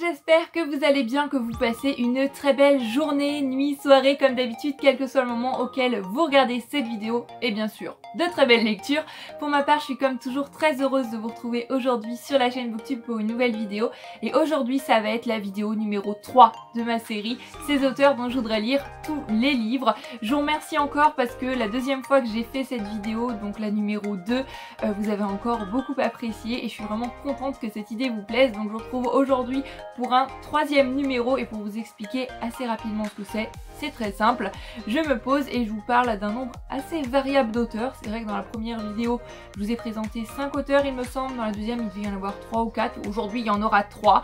j'espère que vous allez bien, que vous passez une très belle journée, nuit, soirée comme d'habitude, quel que soit le moment auquel vous regardez cette vidéo et bien sûr de très belles lectures. Pour ma part, je suis comme toujours très heureuse de vous retrouver aujourd'hui sur la chaîne Booktube pour une nouvelle vidéo et aujourd'hui ça va être la vidéo numéro 3 de ma série, ces auteurs dont je voudrais lire tous les livres. Je vous remercie encore parce que la deuxième fois que j'ai fait cette vidéo, donc la numéro 2, vous avez encore beaucoup apprécié et je suis vraiment contente que cette idée vous plaise. Donc je vous retrouve aujourd'hui pour un troisième numéro et pour vous expliquer assez rapidement ce que c'est très simple. Je me pose et je vous parle d'un nombre assez variable d'auteurs. C'est vrai que dans la première vidéo, je vous ai présenté 5 auteurs il me semble, dans la deuxième il devait y en avoir 3 ou 4, aujourd'hui il y en aura 3,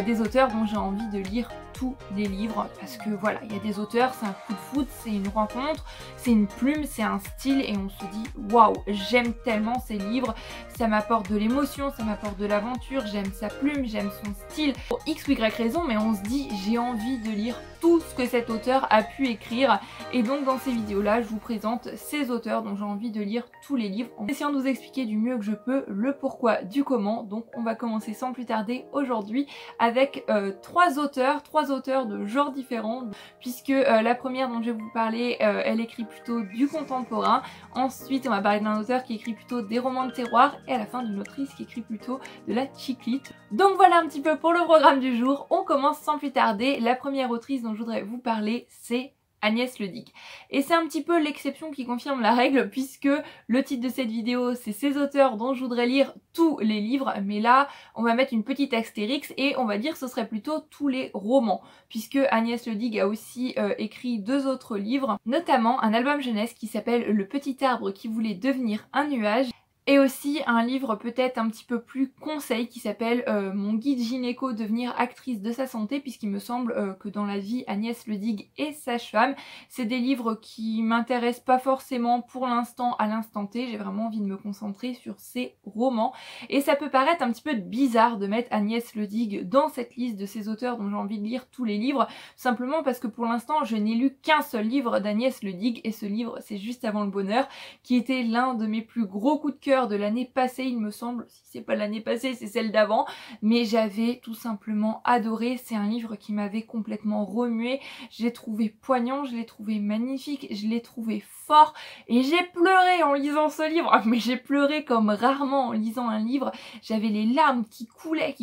des auteurs dont j'ai envie de lire tous les livres parce que voilà, il y a des auteurs, c'est un coup de foudre, c'est une rencontre, c'est une plume, c'est un style et on se dit waouh, j'aime tellement ces livres, ça m'apporte de l'émotion, ça m'apporte de l'aventure, j'aime sa plume, j'aime son style pour x ou y raison, mais on se dit j'ai envie de lire tout ce que cet auteur a pu écrire et donc dans ces vidéos là je vous présente ces auteurs dont j'ai envie de lire tous les livres en essayant de vous expliquer du mieux que je peux le pourquoi du comment. Donc on va commencer sans plus tarder aujourd'hui avec trois auteurs de genres différents puisque la première dont je vais vous parler elle écrit plutôt du contemporain, ensuite on va parler d'un auteur qui écrit plutôt des romans de terroir et à la fin d'une autrice qui écrit plutôt de la chick lit. Donc voilà un petit peu pour le programme du jour, on commence sans plus tarder. La première autrice dont je voudrais vous parler c'est Agnès Ledic. Et c'est un petit peu l'exception qui confirme la règle puisque le titre de cette vidéo c'est ces auteurs dont je voudrais lire tous les livres, mais là on va mettre une petite astérix et on va dire que ce serait plutôt tous les romans puisque Agnès Ledic a aussi écrit 2 autres livres, notamment un album jeunesse qui s'appelle Le petit arbre qui voulait devenir un nuage et aussi un livre peut-être un petit peu plus conseil qui s'appelle Mon guide gynéco devenir actrice de sa santé, puisqu'il me semble que dans la vie Agnès Ledic est sage-femme. C'est des livres qui m'intéressent pas forcément pour l'instant à l'instant T, j'ai vraiment envie de me concentrer sur ces romans et ça peut paraître un petit peu bizarre de mettre Agnès Ledic dans cette liste de ces auteurs dont j'ai envie de lire tous les livres, simplement parce que pour l'instant je n'ai lu qu'un seul livre d'Agnès Ledic et ce livre c'est Juste avant le bonheur qui était l'un de mes plus gros coups de cœur de l'année passée il me semble, si c'est pas l'année passée c'est celle d'avant, mais j'avais tout simplement adoré, c'est un livre qui m'avait complètement remué, je l'ai trouvé poignant, je l'ai trouvé magnifique, je l'ai trouvé fort et j'ai pleuré en lisant ce livre, mais j'ai pleuré comme rarement en lisant un livre, j'avais les larmes qui coulaient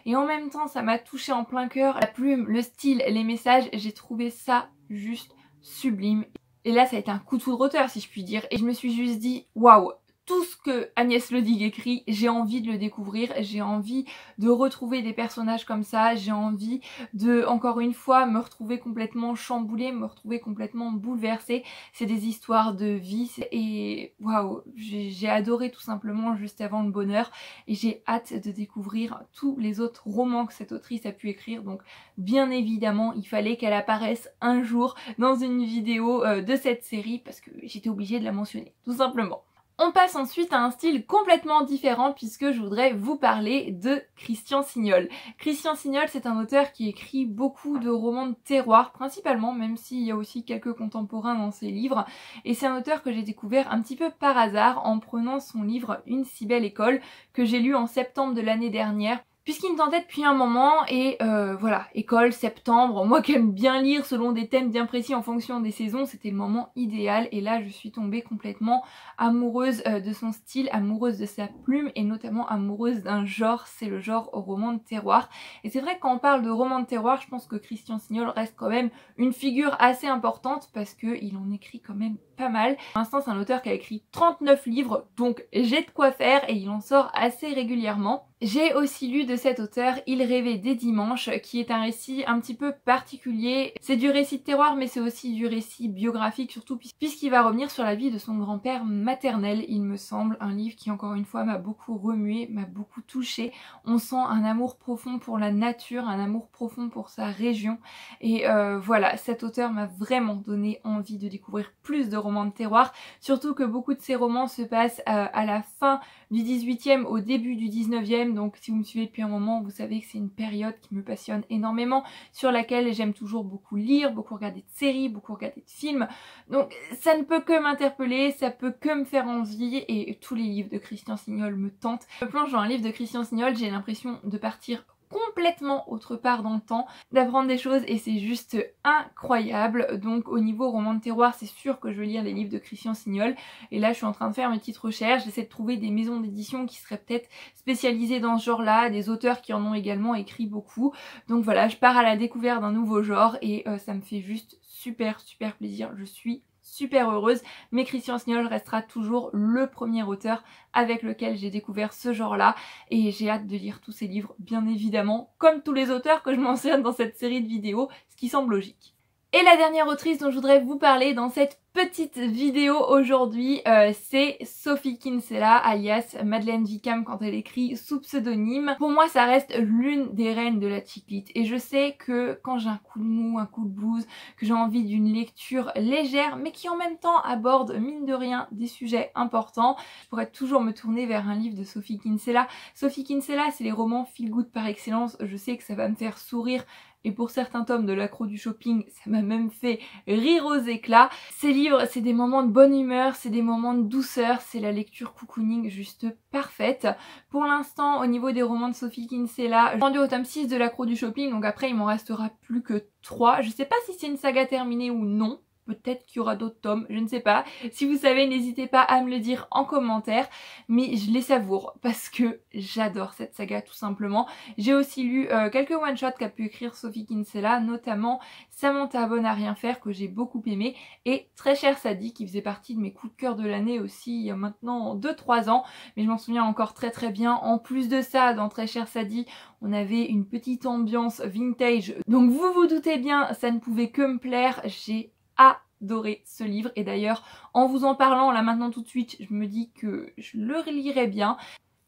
et en même temps ça m'a touché en plein cœur, la plume, le style, les messages, j'ai trouvé ça juste sublime. Et là ça a été un coup de foudre auteur si je puis dire et je me suis juste dit waouh, tout ce que Agnès Ledic écrit, j'ai envie de le découvrir, j'ai envie de retrouver des personnages comme ça, j'ai envie de, encore une fois, me retrouver complètement chamboulée, me retrouver complètement bouleversée. C'est des histoires de vie et waouh, j'ai adoré tout simplement Juste avant le bonheur et j'ai hâte de découvrir tous les autres romans que cette autrice a pu écrire. Donc bien évidemment, il fallait qu'elle apparaisse un jour dans une vidéo de cette série parce que j'étais obligée de la mentionner, tout simplement. On passe ensuite à un style complètement différent puisque je voudrais vous parler de Christian Signol. Christian Signol c'est un auteur qui écrit beaucoup de romans de terroir principalement, même s'il y a aussi quelques contemporains dans ses livres, et c'est un auteur que j'ai découvert un petit peu par hasard en prenant son livre Une si belle école que j'ai lu en septembre de l'année dernière. Puisqu'il me tentait depuis un moment et voilà, école, septembre, moi qui aime bien lire selon des thèmes bien précis en fonction des saisons, c'était le moment idéal et là je suis tombée complètement amoureuse de son style, amoureuse de sa plume et notamment amoureuse d'un genre, c'est le genre roman de terroir. Et c'est vrai que quand on parle de roman de terroir, je pense que Christian Signol reste quand même une figure assez importante parce qu'il en écrit quand même pas mal. Pour l'instant c'est un auteur qui a écrit 39 livres, donc j'ai de quoi faire et il en sort assez régulièrement. J'ai aussi lu de cet auteur Il rêvait des dimanches qui est un récit un petit peu particulier. C'est du récit de terroir mais c'est aussi du récit biographique surtout puisqu'il va revenir sur la vie de son grand-père maternel il me semble. Un livre qui encore une fois m'a beaucoup remué, m'a beaucoup touchée. On sent un amour profond pour la nature, un amour profond pour sa région et voilà, cet auteur m'a vraiment donné envie de découvrir plus de romans de terroir, surtout que beaucoup de ces romans se passent à la fin du 18e au début du 19e, donc si vous me suivez depuis un moment vous savez que c'est une période qui me passionne énormément, sur laquelle j'aime toujours beaucoup lire, beaucoup regarder de séries, beaucoup regarder de films, donc ça ne peut que m'interpeller, ça peut que me faire envie et tous les livres de Christian Signol me tentent. Je me plonge dans un livre de Christian Signol, j'ai l'impression de partir complètement autre part dans le temps, d'apprendre des choses et c'est juste incroyable. Donc au niveau roman de terroir, c'est sûr que je veux lire les livres de Christian Signol et là je suis en train de faire mes petites recherches, j'essaie de trouver des maisons d'édition qui seraient peut-être spécialisées dans ce genre là, des auteurs qui en ont également écrit beaucoup. Donc voilà, je pars à la découverte d'un nouveau genre et ça me fait juste super plaisir, je suis super heureuse, mais Christian Signol restera toujours le premier auteur avec lequel j'ai découvert ce genre-là et j'ai hâte de lire tous ses livres, bien évidemment, comme tous les auteurs que je mentionne dans cette série de vidéos, ce qui semble logique. Et la dernière autrice dont je voudrais vous parler dans cette petite vidéo aujourd'hui, c'est Sophie Kinsella, alias Madeleine Vicam quand elle écrit sous pseudonyme. Pour moi, ça reste l'une des reines de la chick lit. Et je sais que quand j'ai un coup de mou, un coup de blues, que j'ai envie d'une lecture légère, mais qui en même temps aborde, mine de rien, des sujets importants, je pourrais toujours me tourner vers un livre de Sophie Kinsella. Sophie Kinsella, c'est les romans feel good par excellence. Je sais que ça va me faire sourire. Et pour certains tomes de l'accro du shopping, ça m'a même fait rire aux éclats. Ces livres, c'est des moments de bonne humeur, c'est des moments de douceur, c'est la lecture cocooning juste parfaite. Pour l'instant, au niveau des romans de Sophie Kinsella, j'ai rendu au tome 6 de l'accro du shopping, donc après il m'en restera plus que 3. Je sais pas si c'est une saga terminée ou non. Peut-être qu'il y aura d'autres tomes, je ne sais pas. Si vous savez, n'hésitez pas à me le dire en commentaire. Mais je les savoure parce que j'adore cette saga tout simplement. J'ai aussi lu quelques one-shots qu'a pu écrire Sophie Kinsella, notamment Samantha Bonne à rien faire que j'ai beaucoup aimé. Et Très cher Sadie qui faisait partie de mes coups de cœur de l'année aussi il y a maintenant 2-3 ans. Mais je m'en souviens encore très bien. En plus de ça, dans Très cher Sadie, on avait une petite ambiance vintage. Donc vous vous doutez bien, ça ne pouvait que me plaire. J'ai adoré ce livre et d'ailleurs en vous en parlant là maintenant tout de suite je me dis que je le relirai bien.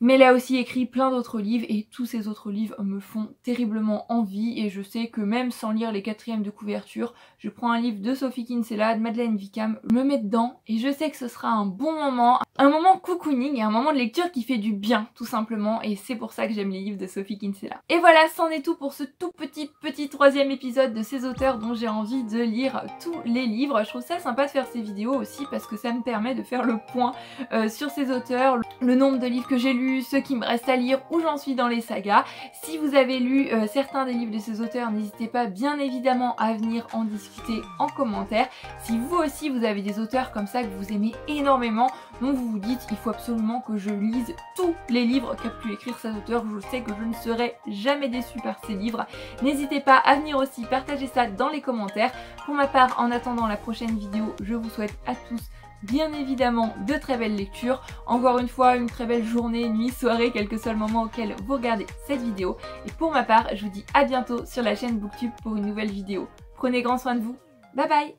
Mais elle a aussi écrit plein d'autres livres et tous ces autres livres me font terriblement envie et je sais que même sans lire les 4e de couverture, je prends un livre de Sophie Kinsella, de Madeleine Vicam, me mets dedans et je sais que ce sera un bon moment, un moment cocooning et un moment de lecture qui fait du bien tout simplement et c'est pour ça que j'aime les livres de Sophie Kinsella. Et voilà, c'en est tout pour ce tout petit 3e épisode de ces auteurs dont j'ai envie de lire tous les livres. Je trouve ça sympa de faire ces vidéos aussi parce que ça me permet de faire le point sur ces auteurs, le nombre de livres que j'ai lus, ceux qui me restent à lire, où j'en suis dans les sagas. Si vous avez lu certains des livres de ces auteurs, n'hésitez pas bien évidemment à venir en discuter en commentaire. Si vous aussi vous avez des auteurs comme ça que vous aimez énormément, dont vous vous dites il faut absolument que je lise tous les livres qu'a pu écrire cet auteur, je sais que je ne serai jamais déçue par ces livres. N'hésitez pas à venir aussi partager ça dans les commentaires. Pour ma part, en attendant la prochaine vidéo, je vous souhaite à tous bien évidemment de très belles lectures. Encore une fois, une très belle journée, nuit, soirée, quel que soit le moment auquel vous regardez cette vidéo. Et pour ma part, je vous dis à bientôt sur la chaîne Booktube pour une nouvelle vidéo. Prenez grand soin de vous. Bye bye!